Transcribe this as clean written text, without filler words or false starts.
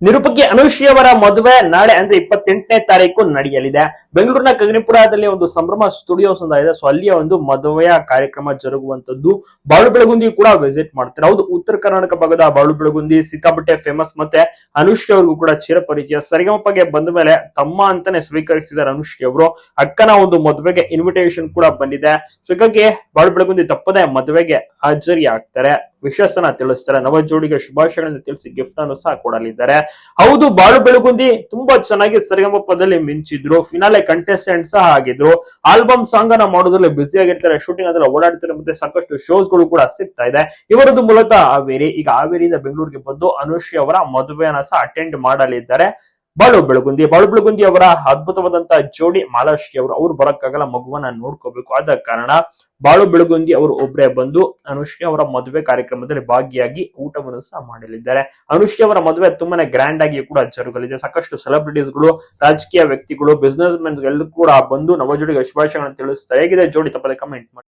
ನಿರೂಪಕಿ ಅನುಶ್ರೀ ಅವರ ಮದುವೆ ನಾಳೆ ಅಂದ್ರೆ 28ನೇ ತಾರೀಕು ನಡೆಯಲಿದೆ. ಬೆಂಗಳೂರಿನ ಕಗ್ನಿಪುರದಲ್ಲಿ ಒಂದು ಸಂಭ್ರಮ ಸ್ಟುಡಿಯೋಸ್ ಅಂತ ಇದೆ. ಸೊ ಅಲ್ಲಿಯ ಒಂದು ಮದುವೆಯ ಕಾರ್ಯಕ್ರಮ ಜರುಗುವಂತದ್ದು. ಬಾಳು ಬೆಳಗುಂದಿ ಕೂಡ ವಿಸಿಟ್ ಮಾಡ್ತಾರೆ. ಹೌದು, ಉತ್ತರ ಕರ್ನಾಟಕ ಭಾಗದ ಬಾಳು ಬೆಳಗುಂದಿ ಸಿಕ್ಕಾಪಟ್ಟೆ ಫೇಮಸ್. ಮತ್ತೆ ಅನುಶ್ರೀ ಅವ್ರಿಗೂ ಕೂಡ ಚಿರಪರಿಚಯ. ಸರಿಗಮಪಗೆ ಬಂದ ಮೇಲೆ ತಮ್ಮ ಅಂತಾನೆ ಸ್ವೀಕರಿಸಿದ್ದಾರೆ ಅನುಶ್ರೀ ಅವರು. ಅಕ್ಕನ ಒಂದು ಮದುವೆಗೆ ಇನ್ವಿಟೇಷನ್ ಕೂಡ ಬಂದಿದೆ. ಸೊ ಹೀಗಾಗಿ ಬಾಳು ಬೆಳಗುಂದಿ ತಪ್ಪದೆ ಮದುವೆಗೆ ಹಾಜರಿ ಆಗ್ತಾರೆ, ವಿಶ್ವಾಸನ ತಿಳಿಸ್ತಾರೆ, ನವ ಜೋಡಿಗೆ ಶುಭಾಶಯಗಳನ್ನು ತಿಳಿಸಿ ಗಿಫ್ಟ್ ಅನ್ನು ಸಹ ಕೊಡಲಿದ್ದಾರೆ. ಹೌದು, ಬಾಳು ಬೆಳಗುಂದಿ ತುಂಬಾ ಚೆನ್ನಾಗಿ ಸರಿಗಮಪದಲ್ಲಿ ಮಿಂಚಿದ್ರು. ಫಿನಾಲೆ ಕಂಟೆಸ್ಟೆಂಟ್ ಸಹ ಆಗಿದ್ರು. ಆಲ್ಬಮ್ ಸಾಂಗ್ ಅನ್ನ ಮಾಡೋದ್ರಲ್ಲಿ ಬ್ಯುಸಿ ಆಗಿರ್ತಾರೆ, ಶೂಟಿಂಗ್ ಅದೆಲ್ಲ ಓಡಾಡ್ತಾರೆ, ಮತ್ತೆ ಸಾಕಷ್ಟು ಶೋಸ್ ಗಳು ಕೂಡ ಸಿಗ್ತಾ ಇದೆ. ಇವರದ್ದು ಮೂಲತಃ ಹಾವೇರಿ. ಈಗ ಹಾವೇರಿಯಿಂದ ಬೆಂಗಳೂರಿಗೆ ಬಂದು ಅನುಶ್ರೀ ಅವರ ಮದುವೆಯನ್ನ ಸಹ ಅಟೆಂಡ್ ಮಾಡಲಿದ್ದಾರೆ ಬಾಳು ಬೆಳಗುಂದಿ. ಬಾಳು ಬೆಳಗುಂದಿ ಅವರ ಅದ್ಭುತವಾದಂತಹ ಜೋಡಿ ಮಾಲಾಶ್ರೀ ಅವರು ಬರಕ್ಕಾಗಲ್ಲ, ಮಗುವನ್ನ ನೋಡ್ಕೋಬೇಕು. ಆದ ಕಾರಣ ಬಾಳು ಬೆಳಗುಂದಿ ಅವರು ಒಬ್ಬರೇ ಬಂದು ಅನುಶ್ರೀ ಅವರ ಮದುವೆ ಕಾರ್ಯಕ್ರಮದಲ್ಲಿ ಭಾಗಿಯಾಗಿ ಊಟವನ್ನು ಸಹ ಮಾಡಲಿದ್ದಾರೆ. ಅನುಶ್ರೀ ಅವರ ಮದುವೆ ತುಂಬಾನೇ ಗ್ರ್ಯಾಂಡ್ ಆಗಿ ಕೂಡ ಜರುಗಲಿದೆ. ಸಾಕಷ್ಟು ಸೆಲೆಬ್ರಿಟೀಸ್ ಗಳು, ರಾಜಕೀಯ ವ್ಯಕ್ತಿಗಳು, ಬಿಸ್ನೆಸ್ ಮೆನ್ ಎಲ್ಲರೂ ಕೂಡ ಬಂದು ನವ ಜೋಡಿಗೆ ಶುಭಾಶಯಗಳನ್ನು ತಿಳಿಸ್ತಾರೆ. ಹೇಗಿದೆ ಜೋಡಿ ತಪ್ಪದೆ ಕಮೆಂಟ್ ಮಾಡಿ.